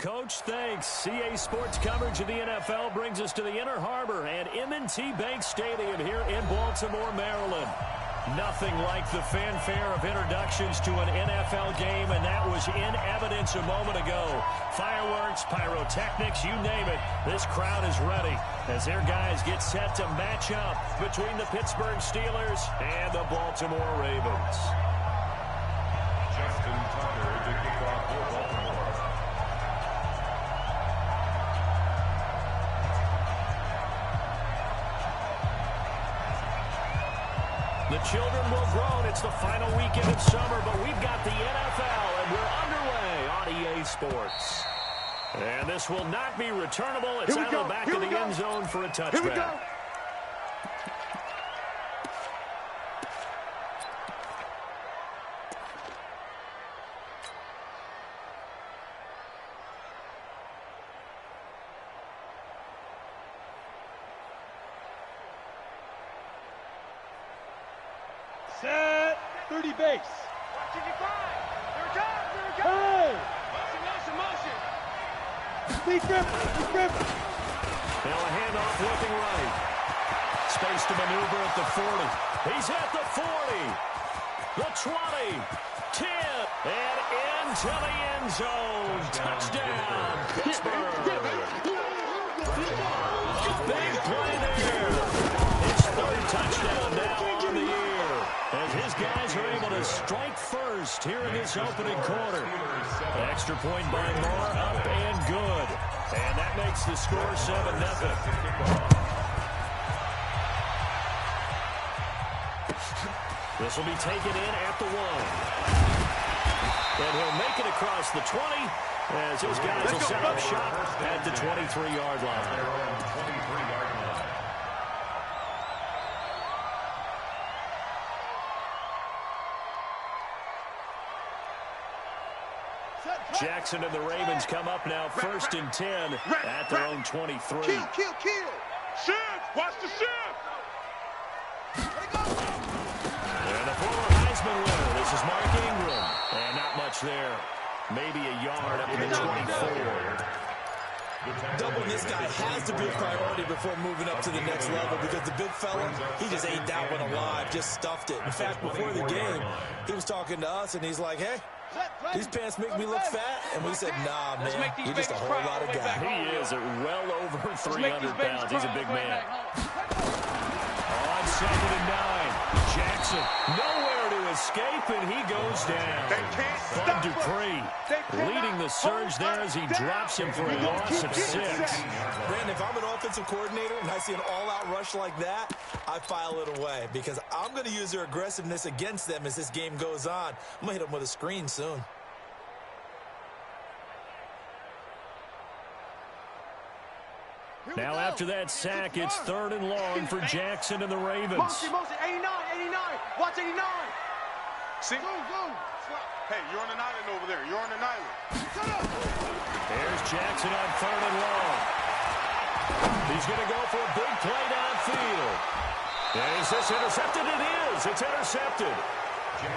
Coach, thanks. CA Sports coverage of the NFL brings us to the Inner Harbor and M&T Bank Stadium here in Baltimore, Maryland. Nothing like the fanfare of introductions to an NFL game, and that was in evidence a moment ago. Fireworks, pyrotechnics, you name it. This crowd is ready as their guys get set to match up between the Pittsburgh Steelers and the Baltimore Ravens. Justin Tucker to kick off for Baltimore. The children will groan. It's the final weekend of summer, but we've got the NFL, and we're underway on EA Sports. And this will not be returnable. It's out of the back of the end zone for a touchback. Here we go. Set. 30 base. Watching you find. Here it comes. Here it comes. Hey. Motion. Deep grip. Now a handoff looking right. Space to maneuver at the 40. He's at the 40. The 20. 10. And into the end zone. Touchdown, Pittsburgh. Big play there. His third touchdown now on the year, as his guys are able to strike first here in this opening quarter. An extra point by Moore, up and good. And that makes the score 7-0. This will be taken in at the 1. And he'll make it across the 20 as his guys will set up shop at the 23-yard line. Jackson and the Ravens come up now first and 10 at their own 23. Kill. Shift. Watch the shift. And the former Heisman winner, this is Mark Ingram. And not much there. Maybe a yard up to the 24. Doubling this guy has to be a priority before moving up to the next level, because the big fella, he just ate that one alive, just stuffed it. In fact, before the game, he was talking to us, and he's like, hey, these pants make me look fat. And we said, nah, man, you're just a whole lot of guy. He is at well over 300 pounds. He's a big man. On 2nd and 9, Jackson nowhere to escape, and he goes down. Bud Dupree leading the surge there as he drops him for a loss of 6. Brandon, if I'm an offensive coordinator and I see an all-out rush like that, I file it away, because I'm going to use their aggressiveness against them as this game goes on. I'm going to hit them with a screen soon. Now after that sack, it's 3rd and long for Jackson and the Ravens. Motion. 89. Watch 89. See? Go. Hey, you're on an island over there. You're on an island. There's Jackson on 3rd and long. He's going to go for a big play downfield. And is this intercepted? It is. It's intercepted.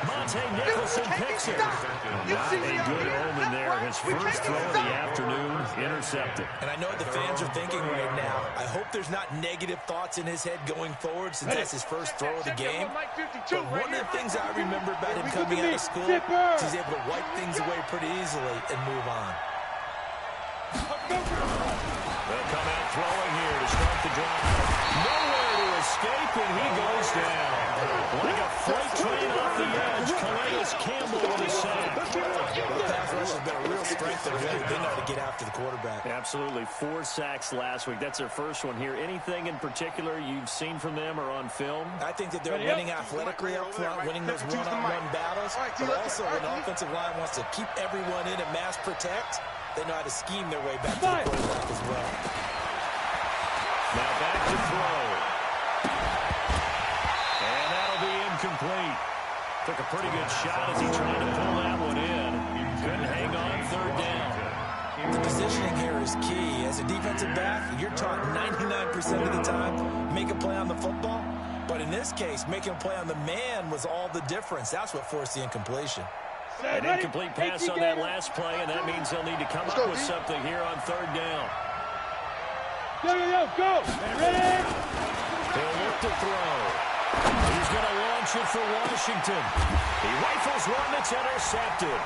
Monte Nicholson picks it. Not a good omen there. His first throw of the afternoon, intercepted. And I know what the fans are thinking right now. I hope there's not negative thoughts in his head going forward, since that's his first throw of the game. But one of the things I remember about him coming out of school is he's able to wipe things away pretty easily and move on. They'll come out throwing here to start the drive. Nowhere to escape, and he goes down. Like a freight train off the edge, Calais Campbell with a sack. The pass rush has been a real strength of them. They know how to get after the quarterback. Absolutely. 4 sacks last week. That's their first one here. Anything in particular you've seen from them or on film? I think that they're winning athletically up front, winning those one-on-one battles. But also, when the offensive line wants to keep everyone in and mass protect, they know how to scheme their way back to the quarterback as well. Now back to throw. And that'll be incomplete. Took a pretty good shot as he tried to pull that one in. Couldn't hang on 3rd down. The positioning here is key. As a defensive back, you're taught 99% of the time, make a play on the football. But in this case, making a play on the man was all the difference. That's what forced the incompletion. An incomplete pass on that last play, and that means they'll need to come up with something here on third down. Go. Ready? He'll look to throw. He's going to launch it for Washington. He rifles one that's intercepted.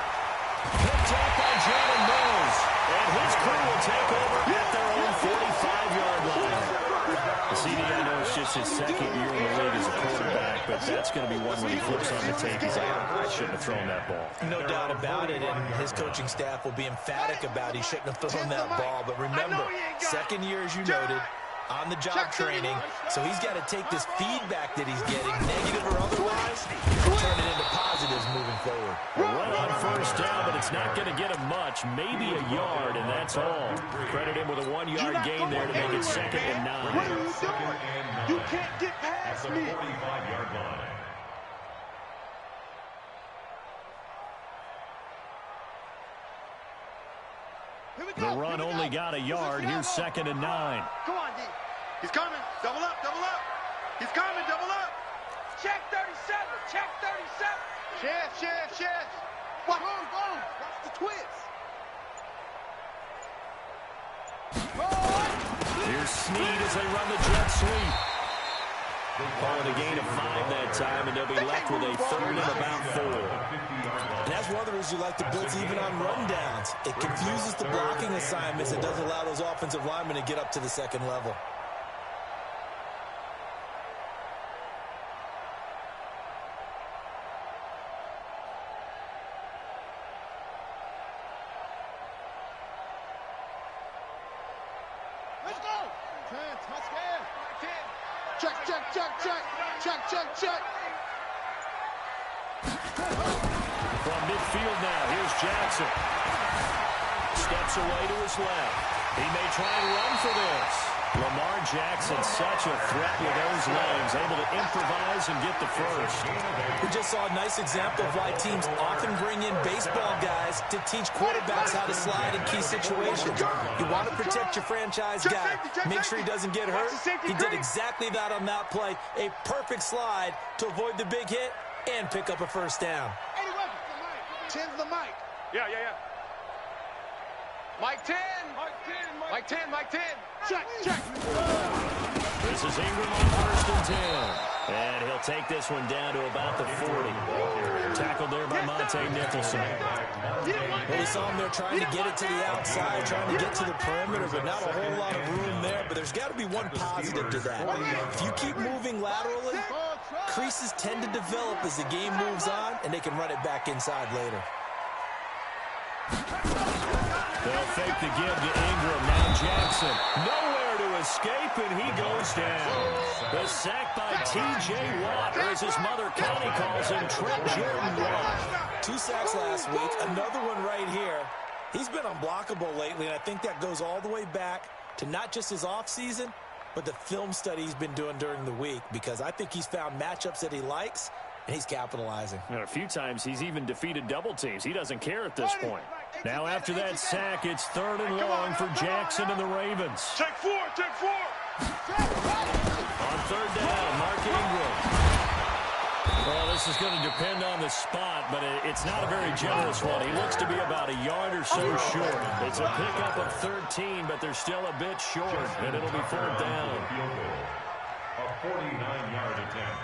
Picked up by Jalen Mills. And his crew will take over at their own 45-yard line. The CD, I know it's just his second year in the league as a quarterback, but that's going to be one when he flips on the tape. He's like, I shouldn't have thrown that ball. No doubt about it, and his coaching staff will be emphatic about he shouldn't have thrown that ball. But remember, second year, as you noted, on-the-job training, so he's got to take this feedback that he's getting, negative or otherwise, and turn it into positives moving forward. A run on first down, but it's not going to get him much, maybe a yard, and that's all. Credit him with a 1-yard gain there to make it 2nd and 9. What are you doing? You can't get past me. 45-yard line. The run only got a yard. Here's 2nd and 9. Come on, D. He's coming. Double up. He's coming. Double up. Check 37. Check 37. Chef. Watch the twist. Here's Snead as they run the jet sweep. Calling a gain of 5 that time, and they'll be left with a 3rd and about 4. And that's one of the reasons you like the blitz even on rundowns. It confuses the blocking assignments. It doesn't allow those offensive linemen to get up to the second level. Let's go. Check. From midfield now, here's Jackson. Steps away to his left. He may try and run for this. Lamar Jackson, such a threat with those legs, able to improvise and get the first. We just saw a nice example of why teams often bring in baseball guys to teach quarterbacks how to slide in key situations. You want to protect your franchise guy, make sure he doesn't get hurt. He did exactly that on that play. A perfect slide to avoid the big hit and pick up a first down. 10's the mic. Yeah. Mike 10. Mike 10. Check. This is Ingram on 1st and 10. And he'll take this one down to about the 40. Tackled there by Monte Nicholson. Well, we saw him there trying to get it to the outside, trying to get to the perimeter, but not a whole lot of room there. But there's got to be one positive to that. If you keep moving laterally, creases tend to develop as the game moves on, and they can run it back inside later. They'll fake the give to Ingram. Now Jackson. Nowhere to escape, and he goes down. The sack by T.J. Watt, or as his mother Connie calls him, Trent Jordan Watt. 2 sacks last week, another one right here. He's been unblockable lately, and I think that goes all the way back to not just his offseason, but the film study he's been doing during the week, because I think he's found matchups that he likes, and he's capitalizing. And a few times he's even defeaed double teams. He doesn't care at this point. Now after that sack, it's 3rd and long for Jackson and the Ravens. Take 4. On 3rd down, Mark Ingram. Well, this is going to depend on the spot, but it's not a very generous one. He looks to be about a yard or so short. It's a pickup of 13, but they're still a bit short, and it'll be 4th down. A 49-yard attempt.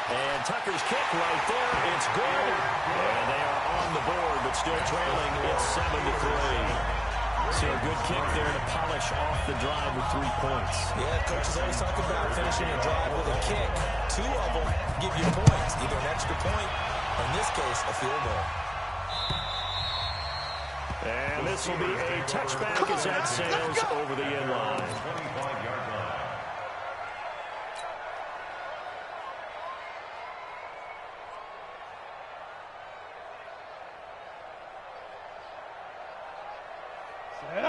And Tucker's kick right there. It's good. And they are on the board, but still trailing. It's 7-3. So a good kick there to polish off the drive with 3 points. Yeah, coaches always talk about finishing a drive with a kick. 2 of them give you points, either an extra point, or in this case, a field goal. And this will be a touchback as that sails over the end line. 25-yard line.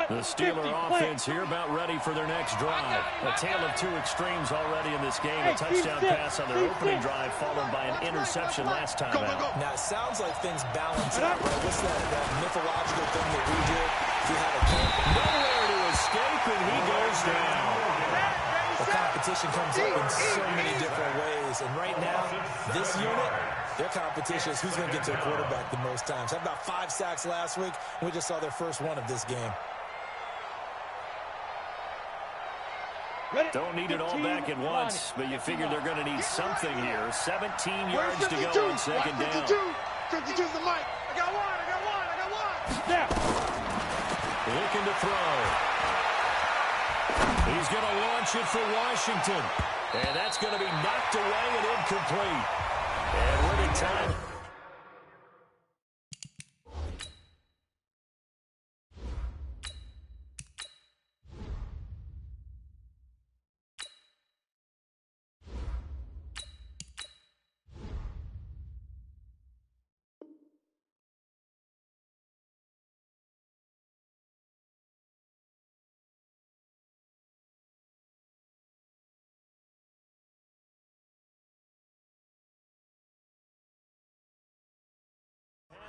The Steeler offense here about ready for their next drive. A tale of 2 extremes already in this game. A touchdown pass on their opening drive followed by an interception last time out. Now, it sounds like things balance out, right? What's that mythological thing that we did? If you have a camp, Nowhere to escape, and he goes down. the competition comes up in so many different ways. And right now, this unit, their competition is who's going to get to the quarterback the most times. Had about 5 sacks last week, and we just saw their first one of this game. Don't need it all back at once, but you figure they're going to need something here. 17 yards to go on second down. 52's the mic. I got one. Snap. Looking to throw. He's going to launch it for Washington. And that's going to be knocked away and incomplete. And winning time.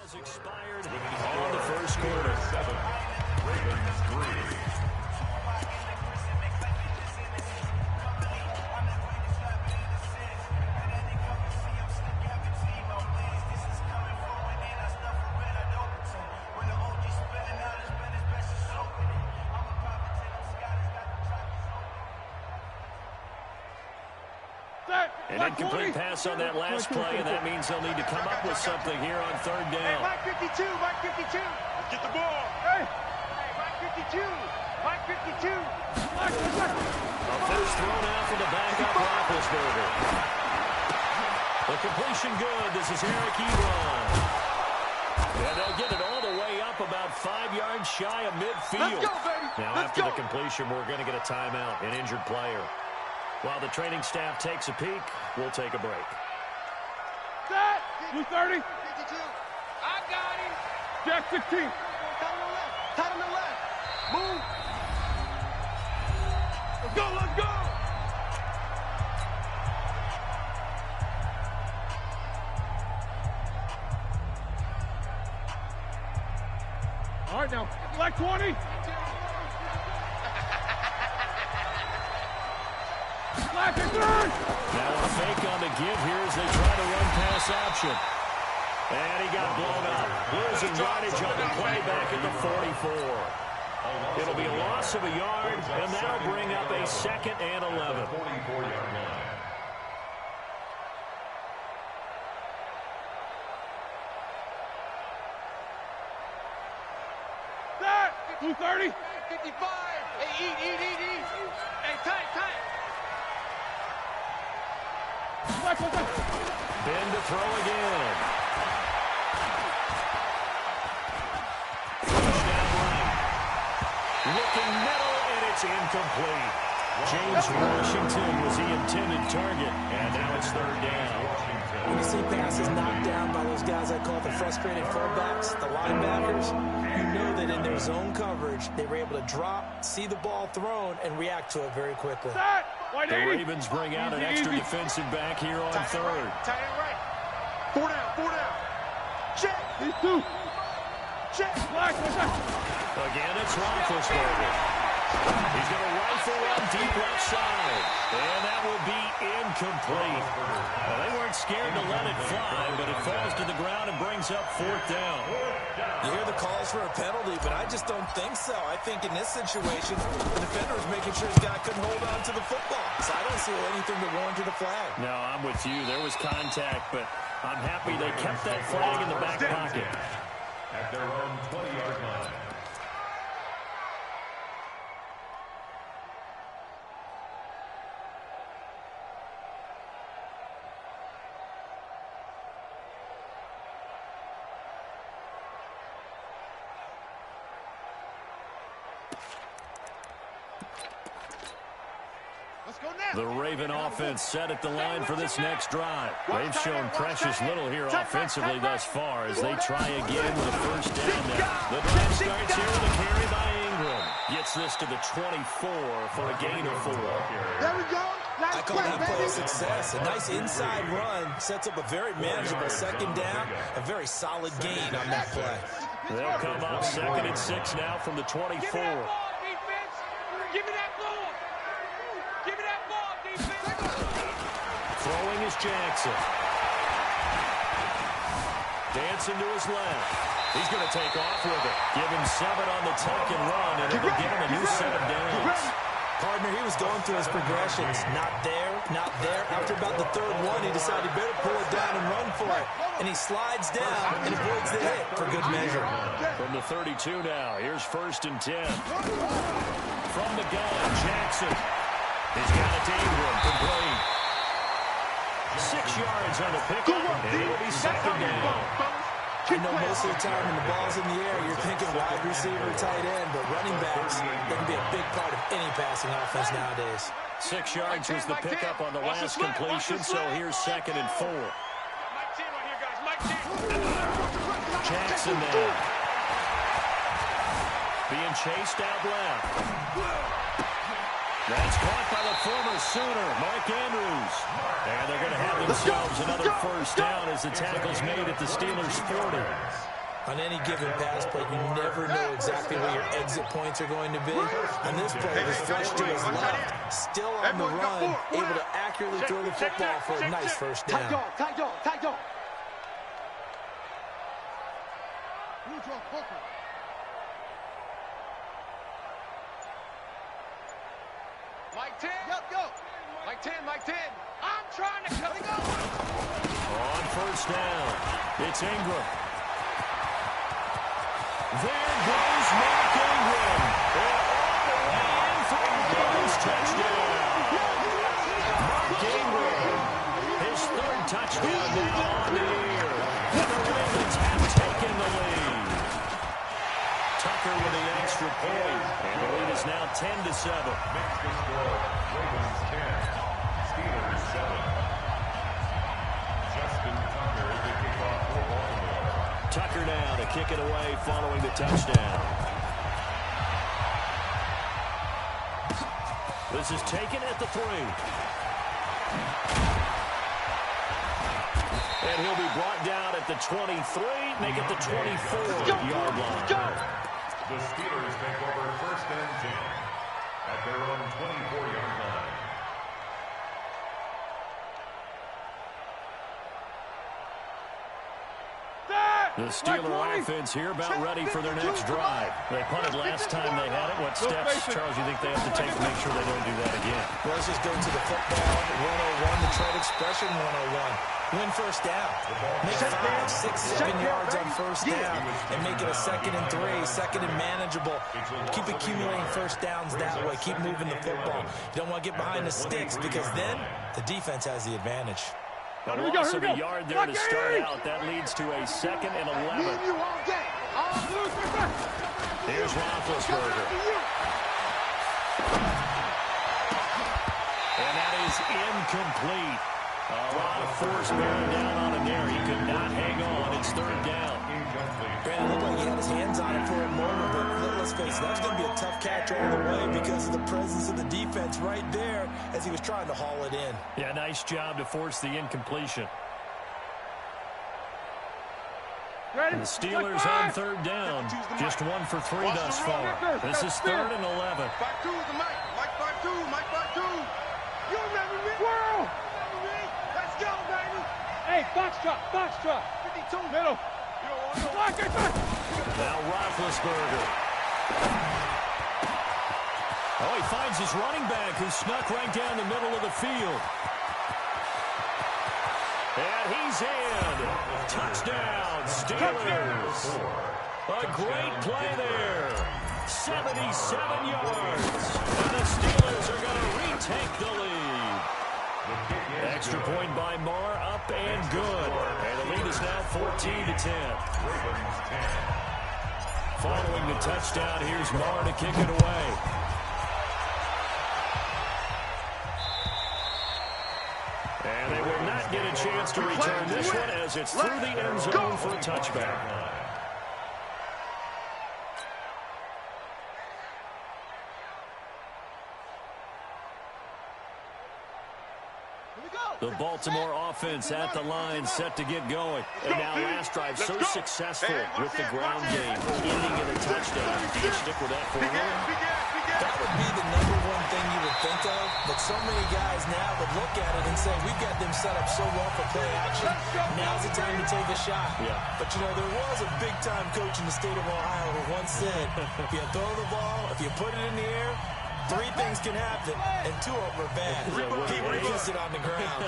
Has expired on the first quarter. 7, Ravens 3. An incomplete pass on that last play, and that means they'll need to come up with something here on third down. Mike 52. Let's get the ball. Hey, Mike 52. A first throw now for the backup Roethlisberger. The completion good. This is Eric Ebron. And they'll get it all the way up about 5 yards shy of midfield. Let's go, baby. Now after the completion, we're going to get a timeout, an injured player. While the training staff takes a peek, we'll take a break. Set. 230. 52. I got him. Jack 16. Tight on the left. Move. Let's go. All right, now, like 20. Now a fake on the give here as they try to run pass option. And he got blown up. Losing yardage on the play back at the 44. It'll be a loss of a yard, and that'll bring up a 2nd and 11. 44-yard line. Set. 230. 55. Hey, eat. Hey, tight. Ben to throw again. Flush down right. Looking middle, and it's incomplete. James Washington was the intended target, and now it's third down. When you see passes knocked down by those guys I call the frustrated fullbacks, the linebackers, you know that in their zone coverage, they were able to drop, see the ball thrown, and react to it very quickly. Set. The Ravens bring out an extra defensive back here on third. Tight end right. 4 down. Check. These two. Check. Again, it's Roethlisberger. He's going to rifle one deep left side. And that will be incomplete. Well, they weren't scared to let it fly, but it falls to the ground and brings up 4th down. You hear the calls for a penalty, but I just don't think so. I think in this situation, the defender was making sure his guy couldn't hold on to the football. So I don't see anything to warrant a flag. No, I'm with you. There was contact, but I'm happy they kept that flag in the back pocket. At their own 20-yard line. The Raven offense set at the line for this next drive. They've shown precious little here offensively thus far as they try again with a first down now. The drive starts here with a carry by Ingram. Gets this to the 24 for a gain of 4. There we go. I call that play a success. A nice inside run sets up a very manageable second down. A very solid gain on that play. They'll come up 2nd and 6 now from the 24. Give me that ball. Give me that ball, defense. Throwing is Jackson. Dancing to his left. He's going to take off with it. Give him 7 on the tuck and run, and it'll give him a new set of downs. Partner, he was going through his progressions. Not there, not there. After about the third one, he decided he better pull it down and run for it. And he slides down and avoids the hit for good measure. From the 32 now, here's 1st and 10. From the gun, Jackson. He's got it to Ingram, complete. 6 yards on the pickup, and it'll be 2nd down. I know most of the time when the ball's in the air, you're thinking wide receiver, tight end, but running backs, they can be a big part of any passing offense nowadays. 6 yards was the pickup on the last completion, so here's 2nd and 4. Jackson there. Being chased out left. That's caught by the former Sooner, Mark Andrews. And they're going to have themselves another 1st down as the tackle's made at the Steelers' 40. On any given pass play, you never know exactly where your exit points are going to be. On this play, it was flushed to his left, still on the run, able to accurately throw the football for a nice 1st down. Tight dog. Mike 10. Go. Mike 10. I'm trying to cut it go. On 1st down, it's Ingram. There goes Mark Ingram. And all the way in for a Ravens touchdown. Mark Ingram, his 3rd touchdown now on the year. And the Ravens have taken the lead. Tucker with the extra point. And the lead is now 10-7. Ravens 10, Steelers 7. Justin Tucker is the kickoff for Baltimore. Tucker now to kick it away following the touchdown. This is taken at the 3. And he'll be brought down at the 23, make it the 24-yard line. The Steelers take over 1st and 10 at their own 24-yard line. The Steeler offense here about ready for their next drive. They punted last time they had it. What steps, Charles, you think they have to take to make sure they don't do that again? Well, let's just go to the football 101, the trade expression 101. Win 1st down. Make 5, 6, 7 yards on 1st down and make it a 2nd and 3, 2nd and manageable. Keep accumulating 1st downs that way. Keep moving the football. You don't want to get behind the sticks because then the defense has the advantage. A loss of a yard there to start out. That leads to a 2nd and 11. Here's Roethlisberger. And that is incomplete. A lot of force bearing down on him there. He could not hang on. It's 3rd down. Brandon looked like he had his hands on it for a moment, but let's face it, that's going to be a tough catch all the way because of the presence of the defense right there as he was trying to haul it in. Yeah, nice job to force the incompletion. And the Steelers on 3rd down. Just 1 for 3 thus far. This is 3rd and 11. 5-2 to Mike. Mike 5-2. Mike 5-2. You remember me? World. Let's go, baby. Hey, box drop. 52 middle. Now Roethlisberger. Oh, he finds his running back who snuck right down the middle of the field. And he's in. Touchdown, Steelers. A great play there. 77 yards. And the Steelers are going to retake the lead. Extra point by Marr, up and good. And the lead is now 14-10. Following the touchdown, here's Marr to kick it away. And they will not get a chance to return this one as it's through the end zone for a touchback. The Baltimore offense at the line, set to get going. And now last drive so successful with the ground game, ending in a touchdown. Do you stick with that formula? That would be the #1 thing you would think of, but so many guys now would look at it and say, we've got them set up so well for play action. Now's the time to take a shot. Yeah. But, you know, there was a big-time coach in the state of Ohio who once said, if you throw the ball, if you put it in the air, 3 things can happen, and 2 of them are bad. He released it on the ground.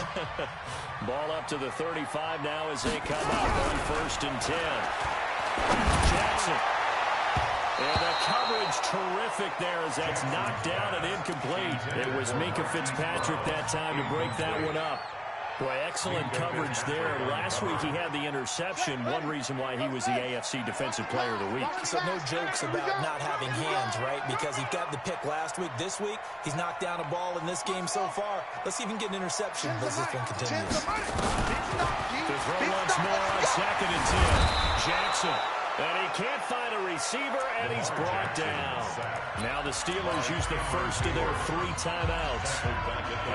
Ball up to the 35 now as they come up on 1st and 10. Jackson. And the coverage terrific there as that's knocked down and incomplete. It was Minkah Fitzpatrick that time to break that one up. Boy, excellent coverage there. Last week he had the interception. One reason why he was the AFC Defensive Player of the Week. So no jokes about not having hands, right? Because he got the pick last week. This week, he's knocked down a ball in this game so far. Let's see if he can get an interception as this one continues. To throw once more on 2nd and 10. Jackson. And he can't find a receiver, and he's brought down. Now the Steelers use the first of their 3 timeouts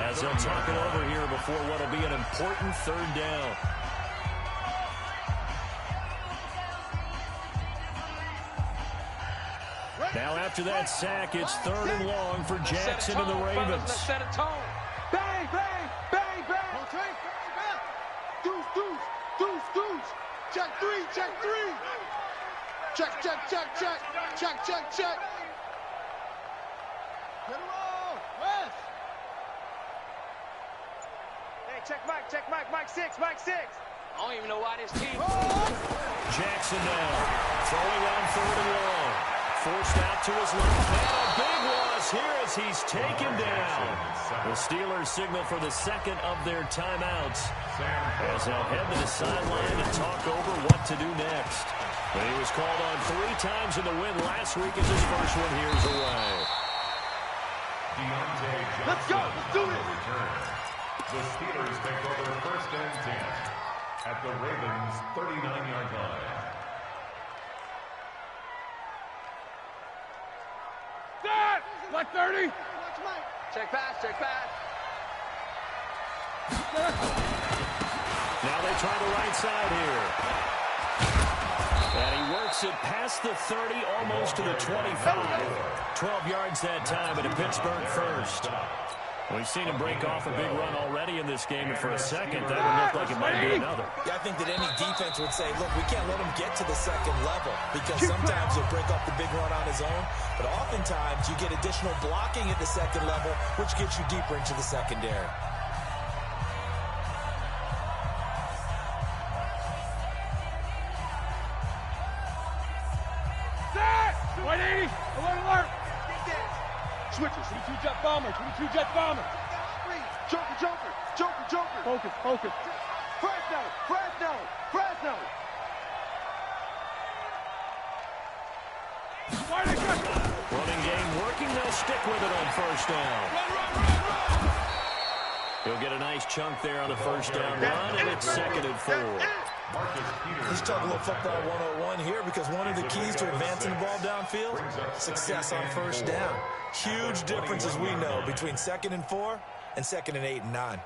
as they'll talk it over here before what will be an important 3rd down. Now after that sack, it's 3rd and long for Jackson and the Ravens. Let's set a tone. Bang, bang, bang, bang. Deuce, deuce, deuce, deuce. Check 3, check 3. Check, check, check, check. Check, check, check. Get him on. West. Hey, check Mike, Mike 6, Mike 6. I don't even know why this team. Jackson now, throwing on 3rd and long. Forced out to his left. And a big loss here as he's taken down. The Steelers signal for the 2nd of their timeouts as they'll head to the sideline and talk over what to do next. But he was called on 3 times in the win last week as his first one here is away. Let's go. Let's do it. The Steelers take over 1st and 10 at the Ravens' 39-yard line. Start. Like 30. Check pass, check pass. Now they try the right side here. And he works it past the 30, almost to the 25. 12 yards that time at a Pittsburgh first. We've seen him break off a big run already in this game, and for a second, that would look like it might be another. Yeah, I think that any defense would say, look, we can't let him get to the 2nd level because sometimes he'll break off the big run on his own, but oftentimes you get additional blocking at the 2nd level, which gets you deeper into the secondary. Switches, 22 jet bomber, 22 jet bomber. Joker, joker, joker, joker. Focus, focus. Fresno, Fresno, Fresno. Running game working, they'll stick with it on 1st down. He'll get a nice chunk there on the 1st down run, and it's 2nd and 4. Let's talk a little football 101 here because one of the keys to advancing the ball downfield, success on 1st down. Huge difference, as we know, between 2nd and 4 and 2nd and 8 and 9.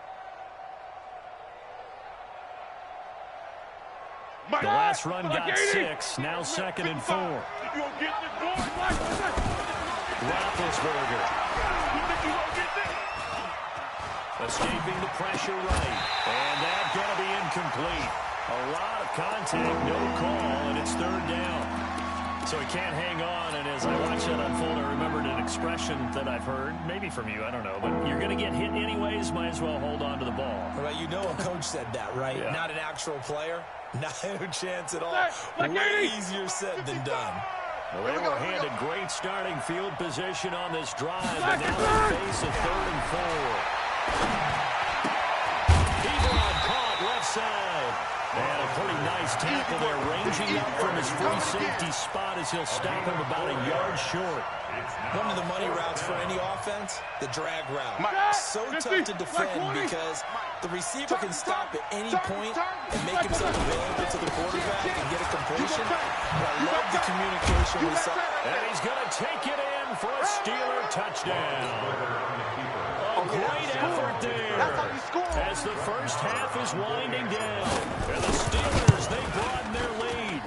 The last run got 6, now 2nd and 4. Roethlisberger. Escaping the pressure right. And that's going to be incomplete. A lot of contact, no call, and it's 3rd down. So he can't hang on, and as I watch that unfold, I remembered an expression that I've heard, maybe from you, I don't know, but you're going to get hit anyways, might as well hold on to the ball. Well, you know a coach said that, right? Yeah. Not an actual player. No chance at all. Way easier said than done. Well, they were handed great starting field position on this drive, and now they face a 3rd and 4. Ebron caught left side. And a pretty nice tackle there, ranging up from his free safety spot as he'll stop him about a yard short. One of the money routes for any offense, the drag route. So tough to defend because the receiver can stop at any point and make himself available to the quarterback and get a completion. But I love the communication we saw. And he's going to take it in for a Steeler touchdown. A great effort there as the first half is winding down. And the Steelers, they broaden their lead.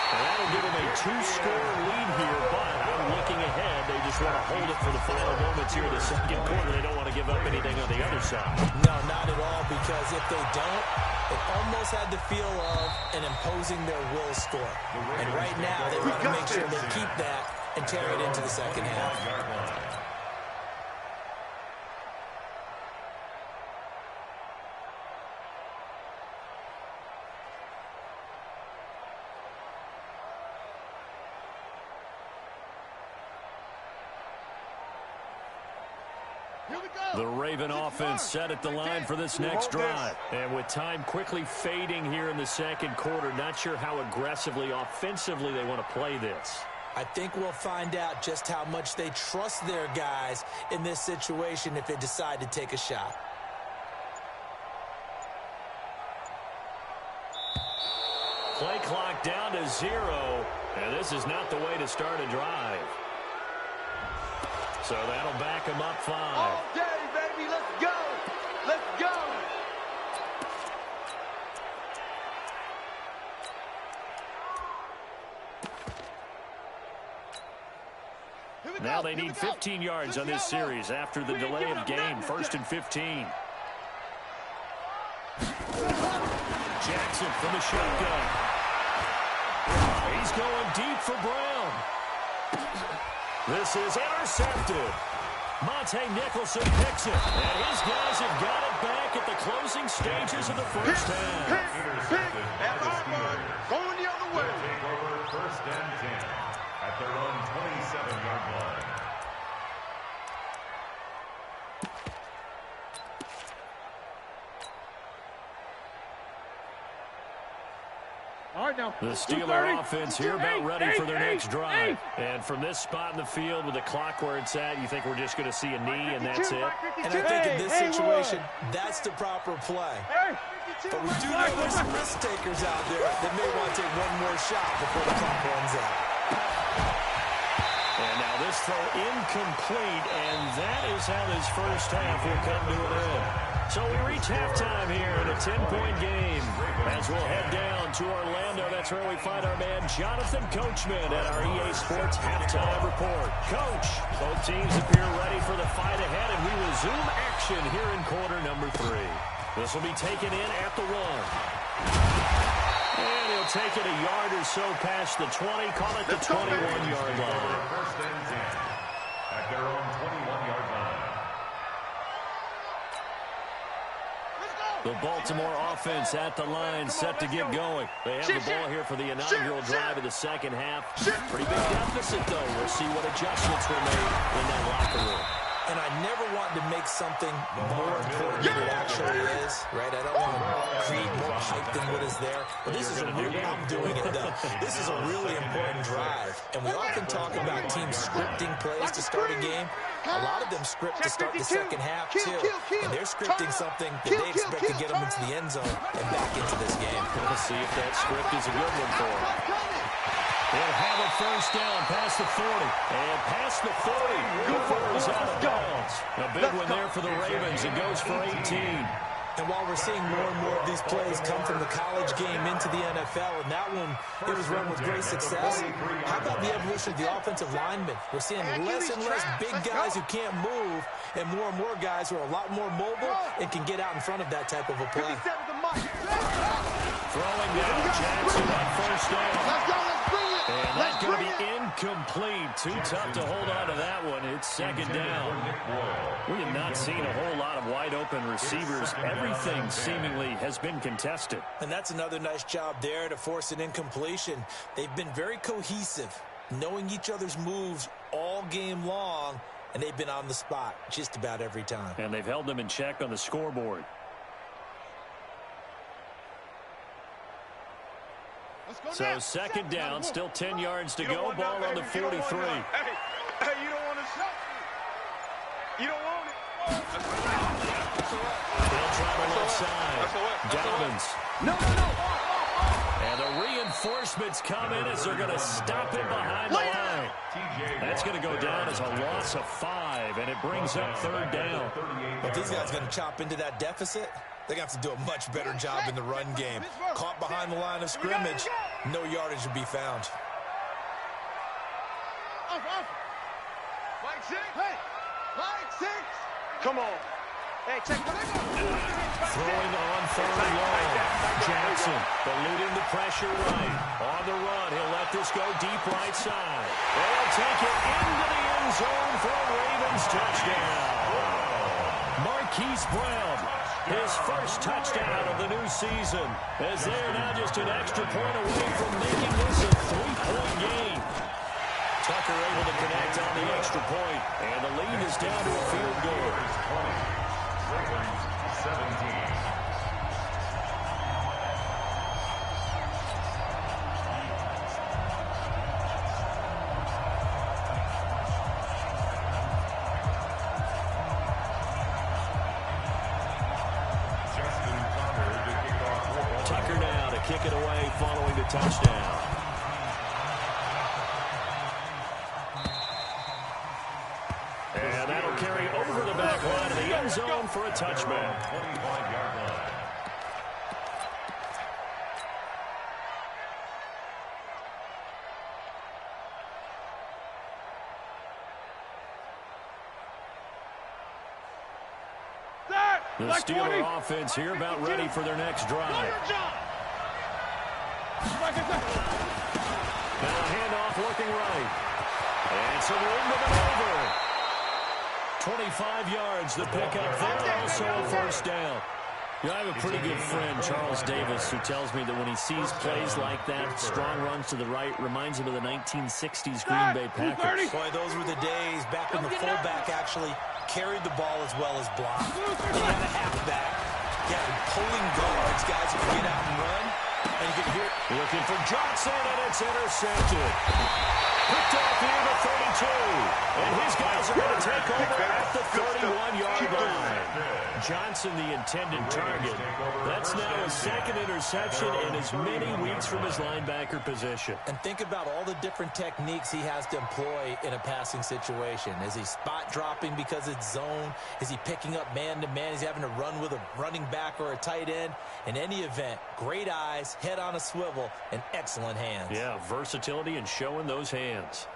And that'll give them a 2-score lead here, but I'm looking ahead. They just want to hold it for the final moments here in the second quarter. They don't want to give up anything on the other side. No, not at all, because if they don't, it almost had the feel of an imposing their will score. And right now, they want to make sure they keep that and carry it into the second half. The Raven offense set at the line for this next drive. And with time quickly fading here in the second quarter, not sure how aggressively, offensively they want to play this. I think we'll find out just how much they trust their guys in this situation if they decide to take a shot. Play clock down to 0, and this is not the way to start a drive. So that'll back them up 5. All day, baby. Let's go. Let's go. Now they need 15 yards on this series after the delay of game. 1st and 15. Jackson from the shotgun. He's going deep for Brown. This is intercepted. Monte Nicholson picks it. And his guys have got it back at the closing stages of the first half. Going the other way. Take over 1st and 10 at their own 27-yard line. All right, now. The Steeler offense here about ready for their next drive. And from this spot in the field with the clock where it's at, you think we're just going to see a knee and that's it? And I think in this situation, that's the proper play. But we do know there's some risk takers out there that may want to take one more shot before the clock runs out. And now this throw incomplete, and that is how this first half will come to an end. So we reach halftime here in a 10-point game. As we'll head down to Orlando, that's where we find our man Jonathan Coachman at our EA Sports Halftime Report. Coach, both teams appear ready for the fight ahead, and we resume action here in quarter number 3. This will be taken in at the 1. And he'll take it a yard or so past the 20, call it the 21-yard line. 1st and 10 at their own 21-yard line. The Baltimore offense at the line, set to get going. They have the ball here for the inaugural drive of the second half. Pretty big deficit, though. We'll see what adjustments were made in that locker room. And I never want to make something more important than it actually is, right? I don't want to create more hype than what is there. But this is a really, I'm doing it though. This is a really important drive. And we often talk about teams scripting plays to start a game. A lot of them script to start the second half too. And they're scripting something that they expect to get them into the end zone and back into this game. We'll see if that script is a good one for them. They'll have a first down past the 40. And past the 40. Before he's out of bounds. A big one there for the Ravens. It goes for 18. And while we're seeing more and more of these plays come from the college game into the NFL, and that one, it was run with great success, how about the evolution of the offensive linemen? We're seeing less and less big guys who can't move, and more guys who are a lot more mobile and can get out in front of that type of a play. Throwing down Jackson on first down. Let's go, let's bring it. And that's going to be incomplete. Too tough to hold on to that one. It's second down. We have not seen a whole lot of wide open receivers. Everything seemingly has been contested. And that's another nice job there to force an incompletion. They've been very cohesive, knowing each other's moves all game long, and they've been on the spot just about every time. And they've held them in check on the scoreboard. So second down, still 10 yards to go. Ball on the 43. Hey, you don't want to shot. You don't want it. They'll try the left side. Dobbins. No. And the reinforcements come in as they're going to stop him behind the line. That's going to go down as a loss of 5, and it brings up third down. If these guys are going to chop into that deficit, they're going to have to do a much better job in the run game. Caught behind the line of scrimmage. No yardage to be found. Mike 6. Hey, Mike 6. Come on. Hey, check. Throwing on third and long. Jackson eluding the pressure right. On the run, he'll let this go deep right side. They'll take it into the end zone for a Ravens touchdown. Marquise Brown, his first touchdown of the new season, as they are now just an extra point away from making this a 3-point game. Tucker able to connect on the extra point, and the lead is down to a field goal. 17. Tucker now to kick it away following the touchdown. And that'll carry over the back line of the end zone for a touchback. 25-yard line. The Steeler offense here about ready for their next drive. Now a handoff looking right. And some room to maneuver. 25 yards the pickup there, also a first down. You know, I have a pretty good friend, Charles Davis, who tells me that when he sees plays like that, strong runs to the right, reminds him of the 1960s Green Bay Packers. Boy, those were the days back when the fullback actually carried the ball as well as blocked. He had a halfback. He had pulling guards, guys who could get out and run. And you could hear looking for Johnson, and it's intercepted. Picked off near the 32. And his guys are going to take over at the 31-yard line. Johnson, the intended target. That's now his second interception in as many weeks from his linebacker position. And think about all the different techniques he has to employ in a passing situation. Is he spot dropping because it's zone? Is he picking up man-to-man? Is he having to run with a running back or a tight end? In any event, great eyes, head on a swivel, and excellent hands. Yeah, versatility and showing those hands.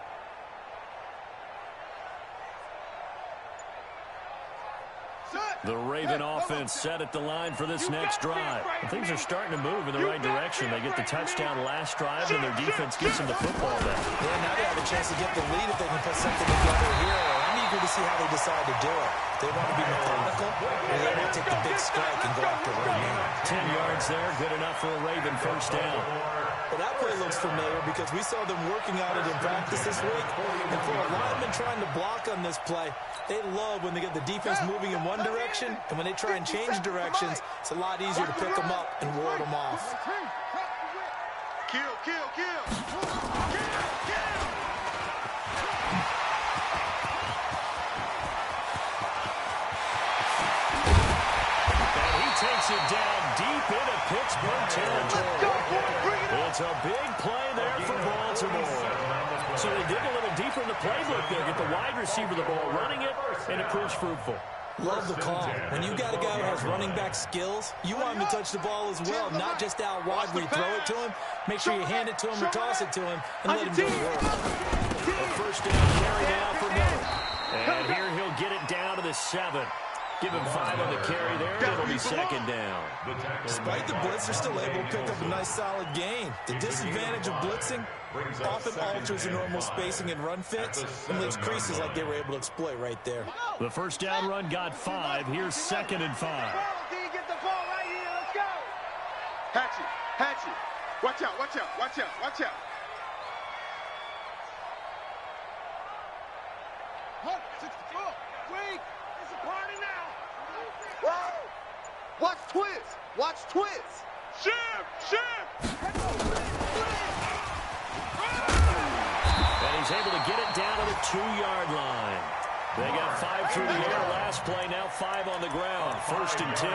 The Raven offense set at the line for this next drive. Things are starting to move in the right direction. They get the touchdown last drive, and their defense gets them the football back. Yeah, now they have a chance to get the lead if they can put something together here. I'm eager to see how they decide to do it. They want to be methodical, or they want to take the big strike and go after right now. 10 yards there, good enough for a Raven first down. Well, that play looks familiar because we saw them working on it in practice this week. And for a lineman trying to block on this play, they love when they get the defense moving in one direction, and when they try and change directions, it's a lot easier to pick them up and ward them off. Kill, kill, kill. Kill, kill. And he takes it down deep into Pittsburgh territory. It's a big play there for Baltimore. So they dig a little deeper in the playbook there, get the wide receiver the ball, running it, and it proves fruitful. Love the call. When you got a guy who has running back skills, you want him to touch the ball as well, not just out wide where you throw it to him. Make sure you hand it to him or toss it to him and let him do the work. A first down carry now for Miller. And here he'll get it down to the 7. Give him 5 on the carry there, and it'll be second down. Despite the blitz, they're still able to pick up a nice solid gain. The disadvantage of blitzing often alters the normal spacing and run fits and leaves creases like they were able to exploit right there. The first down run got 5. Here's second and 5. Get the ball right here. Let's go. Hatchet, hatchet. Watch out, watch out, watch out, watch out. Wait, it's a party now. Whoa. Watch twist. Watch twist. Shift, shift. And he's able to get it down to the 2-yard line. They got 5 through the air last play, now 5 on the ground. First and 10.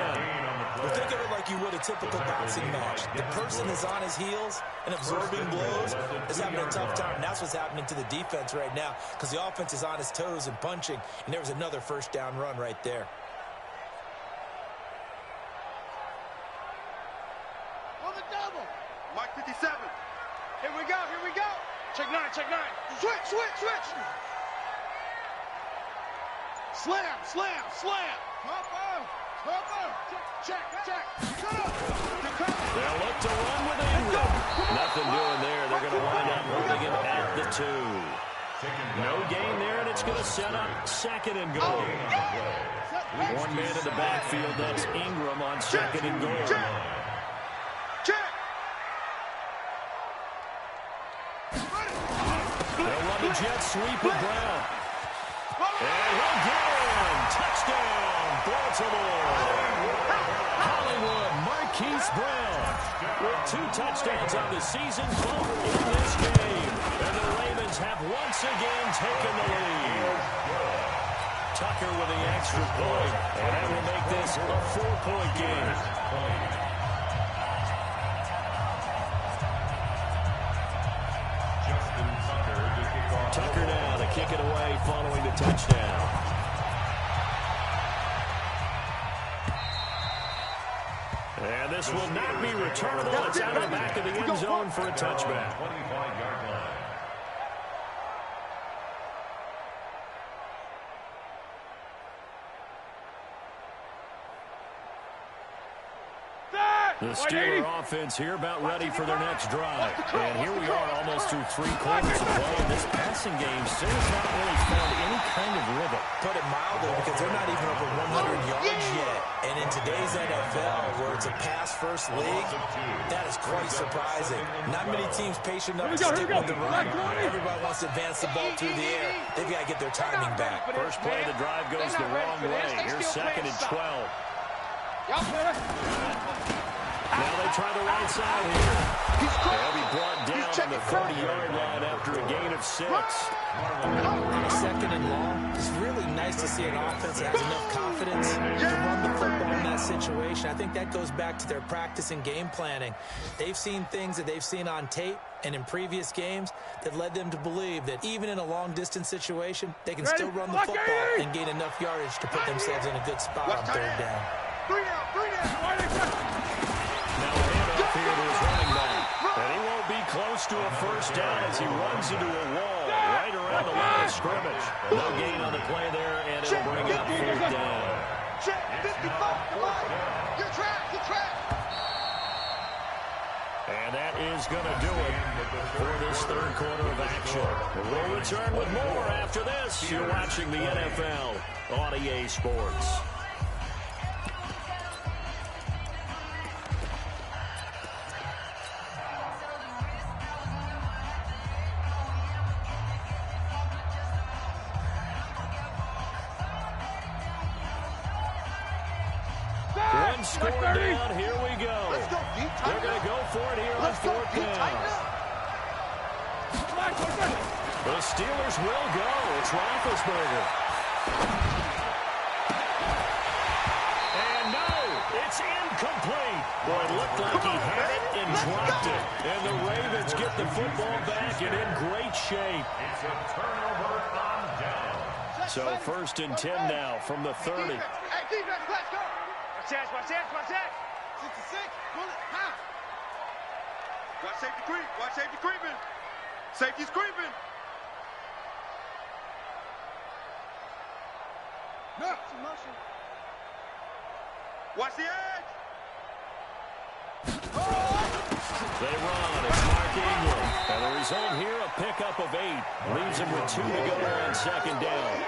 Well, think of it like you would a typical boxing match. The person is on his heels and absorbing blows is having a tough time. And that's what's happening to the defense right now because the offense is on his toes and punching. And there was another first down run right there. On the double. Mike 57. check 9. Switch. Slam. Check. They'll look to run with Ingram. Nothing doing there. They're going to wind up holding him at the 2. No gain there, and it's going to set up 2nd and goal. One man in the backfield. That's Ingram on 2nd and goal. They'll run the jet sweep with Brown. And he'll get in. Touchdown, Baltimore. Hollywood Marquise Brown with 2 touchdowns on the season, both in this game. And the Ravens have once again taken the lead. Tucker with the extra point, and that will make this a 4-point game. Tucker now to kick it away following the touchdown. And this will not be returnable. It's out of the back of the end zone for a touchback. 25-yard line. The Steeler offense here about ready for their next drive. And here we are almost through 3 quarters of play. And this passing game still has not really found any kind of rhythm. Put it mildly, because they're not even over 100 yards yet. And in today's NFL, where it's a pass-first league, that is quite surprising. Not many teams patient enough to stick with the run. Everybody wants to advance the ball through the air. They've got to get their timing back. First play of the drive goes the wrong way. Here's 2nd and 12. Now they try the right side here. They'll be brought down on the 30-yard line after a gain of 6. On a 2nd and long, it's really nice to see an offense that has enough confidence to run the football in that situation. I think that goes back to their practice and game planning. They've seen things that they've seen on tape and in previous games that led them to believe that even in a long-distance situation, they can still run the football and gain enough yardage to put themselves in a good spot on 3rd down. Now a handoff here to his running back. And he won't be close to a first down as he runs into a wall right around the line of scrimmage. No gain on the play there, and it'll bring up 4th down. Check, 55, come on. Get track. And that is going to do it for this 3rd quarter of action. We'll return with more after this. You're watching the NFL on EA Sports. One score down, here we go. They're going to go for it here on 4th down. The Steelers will go. It's Roethlisberger. And no, it's incomplete. Boy, it looked like he had it and dropped it. And the Ravens get the football back and in great shape. It's a turnover on down. So 1st and 10 now from the 30. Hey, defense, let's go. Watch that. 66, pull it, half. Watch safety creep. Watch safety creeping. Safety's creeping. No, it's in motion. Watch the edge. They run. It's Mark Ingram. And the result here, a pickup of 8. Leaves him with 2 to go on 2nd down.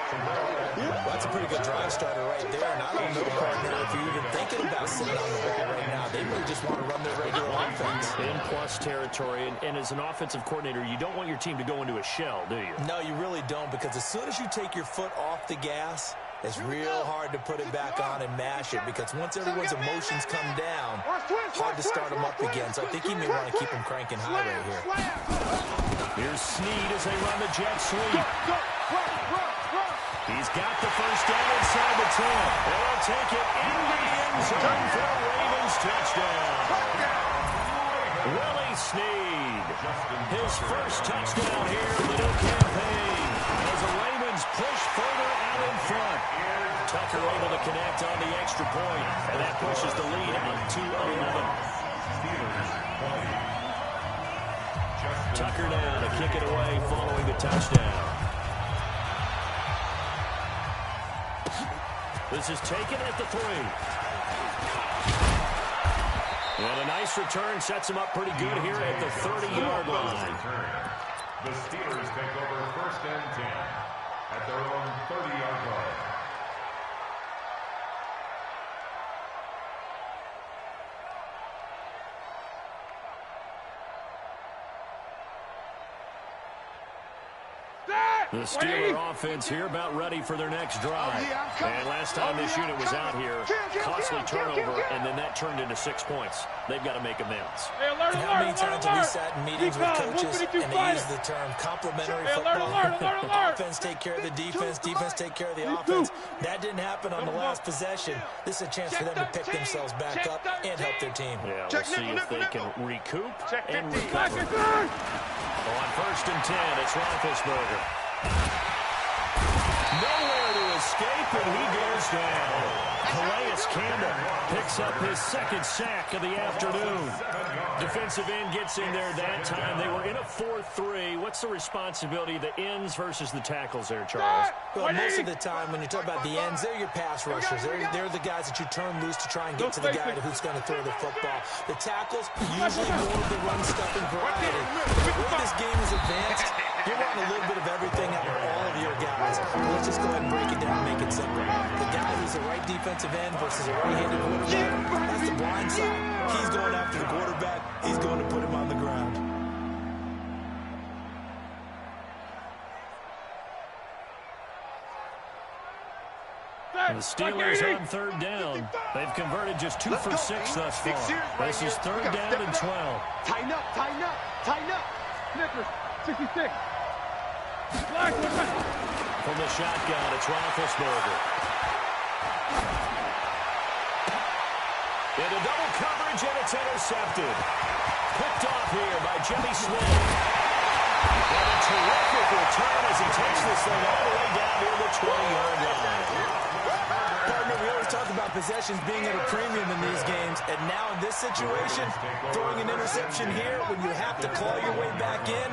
Well, that's a pretty good drive starter right there. And I don't know, partner, if you're even thinking about sitting on the ball right now. They really just want to run their regular offense. In plus territory. And as an offensive coordinator, you don't want your team to go into a shell, do you? No, you really don't, because as soon as you take your foot off the gas, it's real hard to put it back on and mash it, because once everyone's emotions come down, hard to start them up again. So I think you may want to keep them cranking high right here. Here's Snead as they run the jet sweep. He's got the first down inside the 10. They'll take it into the end zone for a Ravens touchdown. Willie Snead, his first touchdown here in the new campaign as the Ravens push further out in front. Tucker able to connect on the extra point, and that pushes the lead out to 11. Tucker now to kick it away following the touchdown. This is taken at the 3. And a nice return sets him up pretty good here at the 30-yard line. The Steelers take over 1st and 10 at their own 30-yard line. The Steeler offense here about ready for their next drive. And last time this unit was out here, costly turnover, and then that turned into 6 points. They've got to make amends. And how many times have we sat in meetings with coaches and they use the term complementary football? Offense take care of the defense, defense take care of the offense. That didn't happen on the last possession. This is a chance for them to pick themselves back up and help their team. Yeah, we'll see if they can recoup and recover. On 1st and 10, it's Roethlisberger. Nowhere to escape, and he goes down. Calais Campbell picks up his 2nd sack of the afternoon. Defensive end gets in there that time. They were in a 4-3. What's the responsibility of the ends versus the tackles there, Charles? Well, most of the time when you talk about the ends, they're your pass rushers. They're the guys that you turn loose to try and get to the guy who's going to throw the football. The tackles, usually more of the run-stuffing variety. The way this game is advanced, you're wanting a little bit of everything out of all of your guys. Let's just go ahead and break it down and make it simple. The guy who's a right defensive end versus a right-handed quarterback, that's the blind side. He's going after the quarterback. He's going to put him on the ground. The Steelers on 3rd down. They've converted just 2 for 6 thus far. This is 3rd down and 12. Tighten up, tighten up, tighten up. Snickers, 66. From the shotgun, it's Roethlisberger. Into double coverage, and it's intercepted. Picked off here by Jimmy Smith. And a terrific return as he takes this thing all the way down near the 20-yard line. Partner, we always talk about possessions being at a premium in these games, and now in this situation, throwing an interception here when you have to claw your way back in,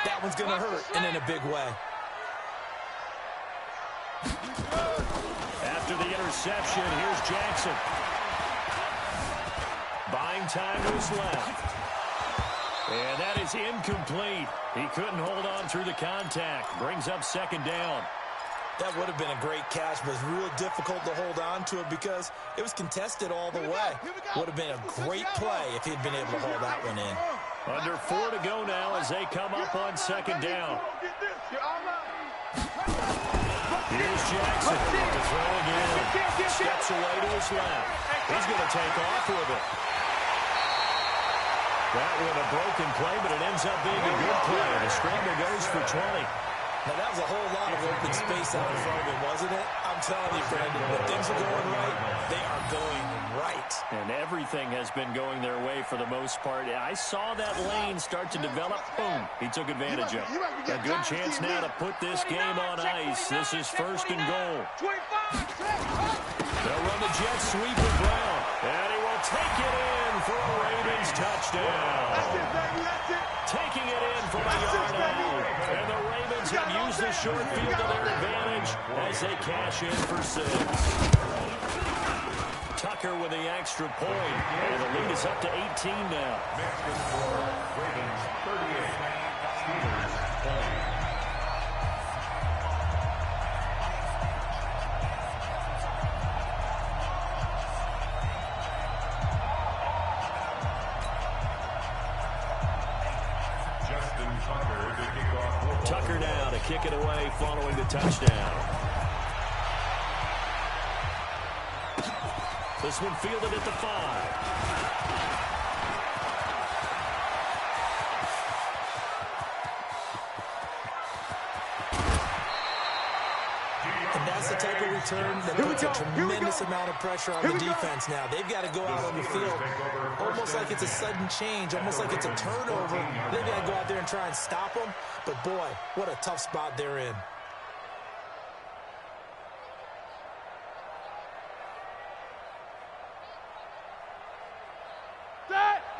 that one's going to hurt, and in a big way. After the interception, here's Jackson. Buying time to his left. And that is incomplete. He couldn't hold on through the contact. Brings up 2nd down. That would have been a great catch, but it was real difficult to hold on to it because it was contested all the way. Would have been a great play if he'd been able to hold that one in. Under 4 to go now as they come up on 2nd down. Here's Jackson to throw again. Steps away to his left. He's going to take off with it. That was a broken play, but it ends up being a good play. The scramble goes for 20. Now, that was a whole lot of open space out in front of him, wasn't it? I'm telling you, Brandon, when things are going right, they are going right. And everything has been going their way for the most part. I saw that lane start to develop. Boom. He took advantage of it. A good chance now to put this game on ice. This is 1st and goal. They'll run the jet sweep with Brown. And he will take it in for a Ravens touchdown. Taking it in from a yard out. And the Ravens have used the short field to their advantage as they cash in for 6. Tucker with the extra point. And the lead is up to 18 now. Ravens 38, Steelers 20. Tucker now to kick it away following the touchdown. This one fielded at the 5. And that's the type of return that puts a tremendous amount of pressure on the defense now. They've got to go out on the field almost like it's a sudden change, almost like it's a turnover. They've got to go out there and try and stop them. But, boy, what a tough spot they're in.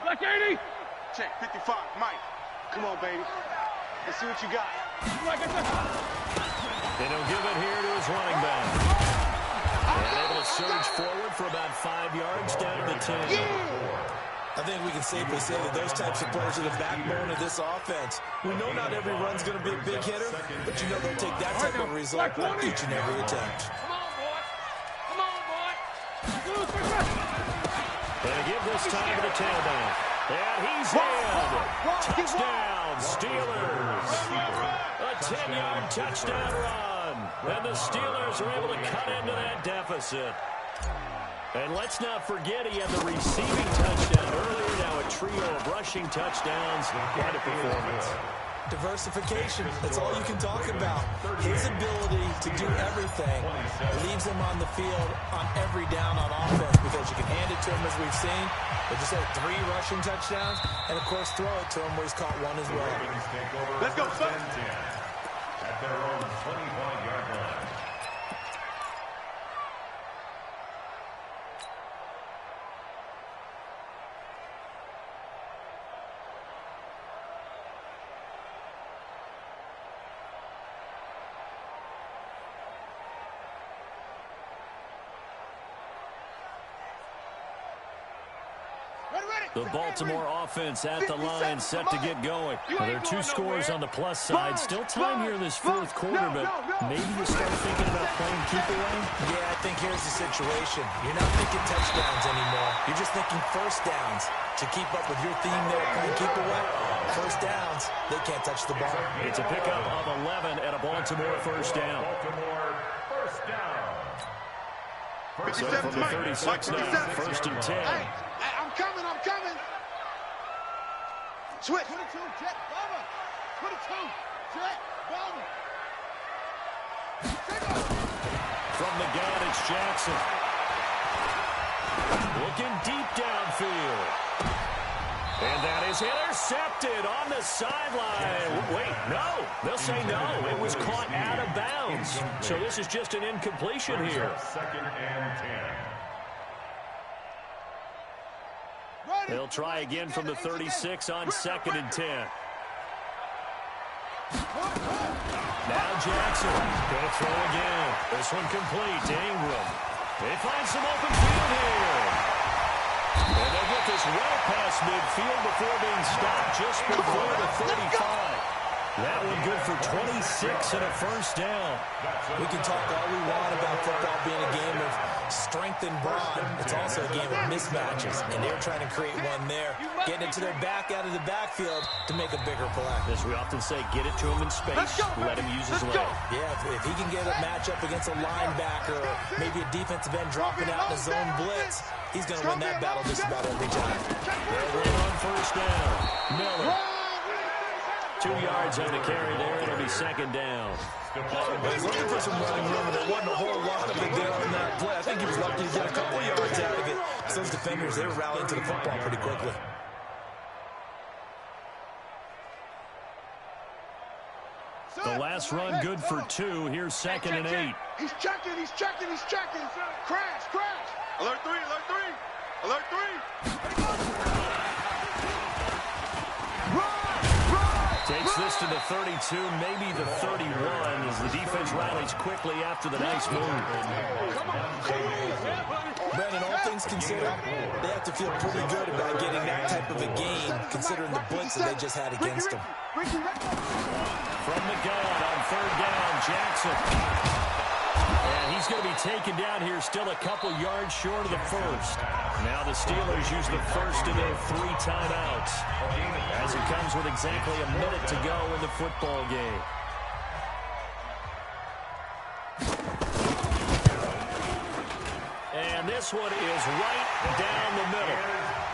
Black 80. Check, 55, Mike. Come on, baby. Let's see what you got. And he'll give it here to his running back. And able to surge forward for about 5 yards down to the 10. I think we can safely say that those types of players are the backbone of this offense. We know not every run's going to be a big hitter, but you know they'll take that type of result on each and every attempt. Come on, boy. Gonna give this time to the tailback. And he's in. Touchdown, Steelers. A 10-yard touchdown run. And the Steelers are able to cut into that deficit. And let's not forget he had the receiving touchdown earlier. Now a trio of rushing touchdowns. Quite a performance. Diversification, that's all you can talk about. His ability to do everything leaves him on the field on every down on offense because you can hand it to him as we've seen. But just had 3 rushing touchdowns and, of course, throw it to him where he's caught 1 as well. Let's go, son. At their own 25-yard line. The Baltimore offense at the line, set to get going. Well, there are 2 scores on the plus side. Still time here in this 4th quarter, but maybe you start thinking about playing keep away? Yeah, I think here's the situation. You're not thinking touchdowns anymore. You're just thinking first downs. To keep up with your theme there, playing keep away, first downs, they can't touch the ball. It's a pickup of 11 at a Baltimore first down. Baltimore first down. So from the 36 now, first and 10. Hey, I'm coming. Switch. 22, jet, bomber. 22, jet, bomber. From the gun, it's Jackson. Looking deep downfield. And that is intercepted on the sideline. Wait, no. They'll say no. It was caught out of bounds. So this is just an incompletion here. Second and 10. They'll try again from the 36 on second and 10. Now Jackson going to throw again. This one complete to Ingram. They find some open field here. And they'll get this well past midfield before being stopped just before the 35. That one good for 26 and a first down. We can talk all we want about football being a game of strength and brawn. It's also a game of mismatches, and they're trying to create one there, getting it to their back out of the backfield to make a bigger play. As we often say, get it to him in space, let him use his leg. Yeah, if he can get a matchup against a linebacker or maybe a defensive end dropping out in a zone blitz, he's going to win that battle just about every time. They'll win on first down. Miller. 2 yards on the carry there. It'll be second down. He's looking for some running room, and there wasn't a whole lot of it there on that play. I think he was lucky to get a couple yards out of it. So those defenders, they were rallying to the football pretty quickly. The last run good for 2. Here's second and 8. He's checking. Crash. Alert 3. Takes this to the 32, maybe the 31, as the defense rallies quickly after the nice move. Brandon, all things considered, they have to feel pretty good about getting that type of a gain, considering the blitz that they just had against them. From the gun on third down, Jackson. And he's going to be taken down here, still a couple yards short of the first. Now the Steelers use the first of their 3 timeouts, as it comes with exactly a minute to go in the football game. And this one is right down the middle.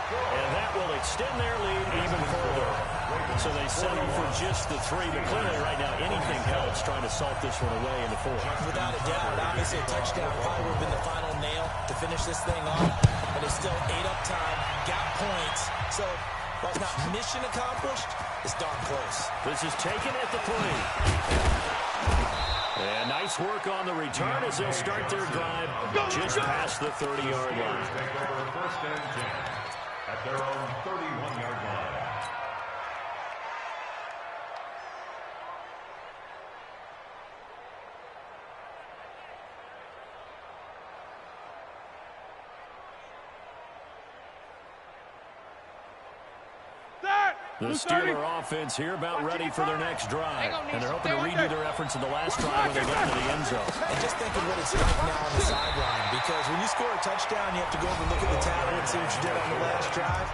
And that will extend their lead even further. So they settle for just the 3, but clearly right now anything helps trying to salt this one away in the 4th. Without a doubt, obviously a touchdown probably would have been the final nail to finish this thing off, but it's still 8 up time, got points. So while it's not mission accomplished, it's darn close. This is taken at the 3. And nice work on the return as they'll start their drive just past the 30-yard line. Take over first and 10 at their own 31-yard line. The Steeler offense here about ready for their next drive. And they're hoping to redo their efforts in the last drive when they got into the end zone. And just think of what it's like now on the sideline. Because when you score a touchdown, you have to go over and look at the tablet and see what you did on the last drive.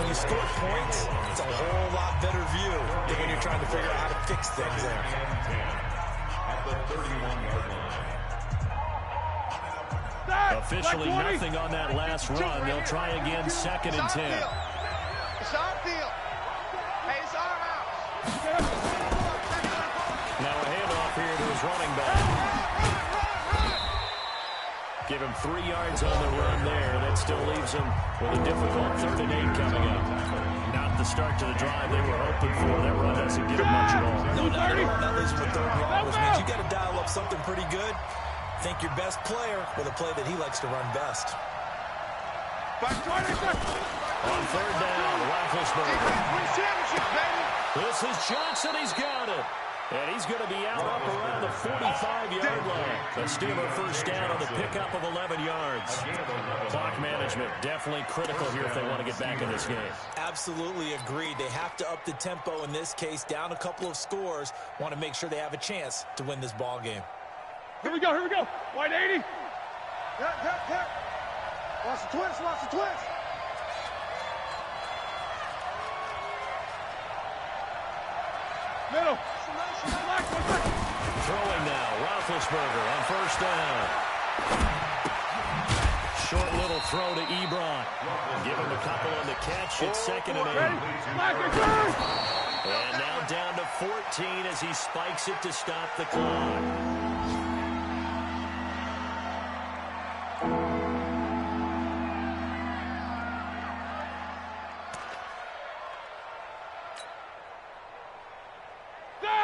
When you score points, it's a whole lot better view than when you're trying to figure out how to fix things there. At the 31-yard line. Officially nothing on that last run. They'll try again, 2nd and 10. It's our field. Hey, it's our house. Now a handoff here to his running back. Give him 3 yards on the run there. That still leaves him with a difficult 3rd and 8 coming up. Not the start to the drive they were hoping for. That run doesn't get him much at all. No, not at all. Not losing with 3rd and long, which means you got to dial up something pretty good. Think your best player with a play that he likes to run best. On 3rd down, Roethlisberger. This is Johnson. He's got it. And he's going to be out up around the 45-yard line. The Steeler first down on the pickup of 11 yards. Clock management definitely critical here if they want to get back in this game. Absolutely agreed. They have to up the tempo in this case, down a couple of scores. Want to make sure they have a chance to win this ball game. Here we go, here we go. Wide 80. Hit. Watch the twist, watch the twist. Middle. Throwing now, Roethlisberger on 1st down. Short little throw to Ebron. Give him a couple on the catch. It's 2nd and 8. And now down to 14 as he spikes it to stop the clock.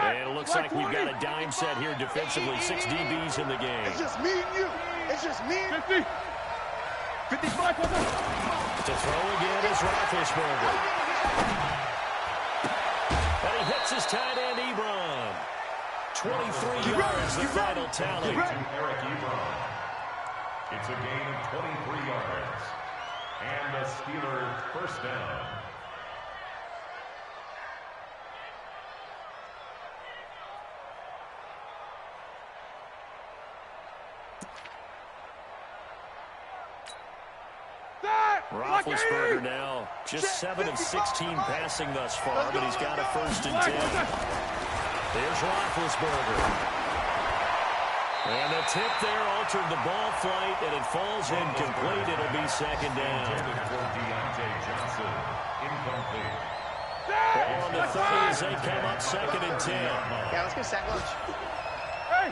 And it looks like we've got a dime set here defensively. 6 DBs in the game. It's just me and you. It's just me and 50. 55. To throw again is Roethlisberger. And he hits his tight end, Ebron. 23 yards, the final tally. Eric Ebron. It's a gain of 23 yards. And the Steelers first down. Roethlisberger now just 7 of 16 passing thus far, but he's got a 1st and 10. There's Roethlisberger. And the tip there altered the ball flight, and it falls incomplete. It'll be 2nd down. Ball on the 30 as they come up 2nd and 10. Yeah, let's go sack lunch. Hey!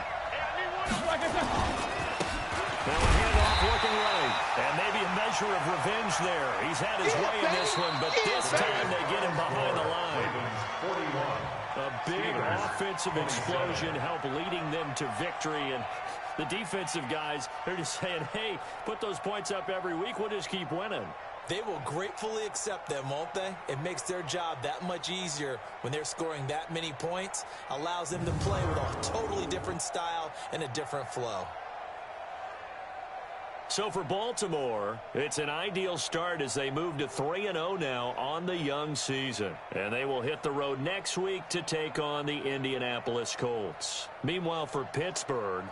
Now a handoff looking right. And maybe a measure of revenge there. He's had his way in this one, but this time they get him behind the line. A big offensive explosion helped leading them to victory. And the defensive guys, they're just saying, hey, put those points up every week. We'll just keep winning. They will gratefully accept them, won't they? It makes their job that much easier when they're scoring that many points. Allows them to play with a totally different style and a different flow. So for Baltimore, it's an ideal start as they move to 3-0 now on the young season. And they will hit the road next week to take on the Indianapolis Colts. Meanwhile, for Pittsburgh,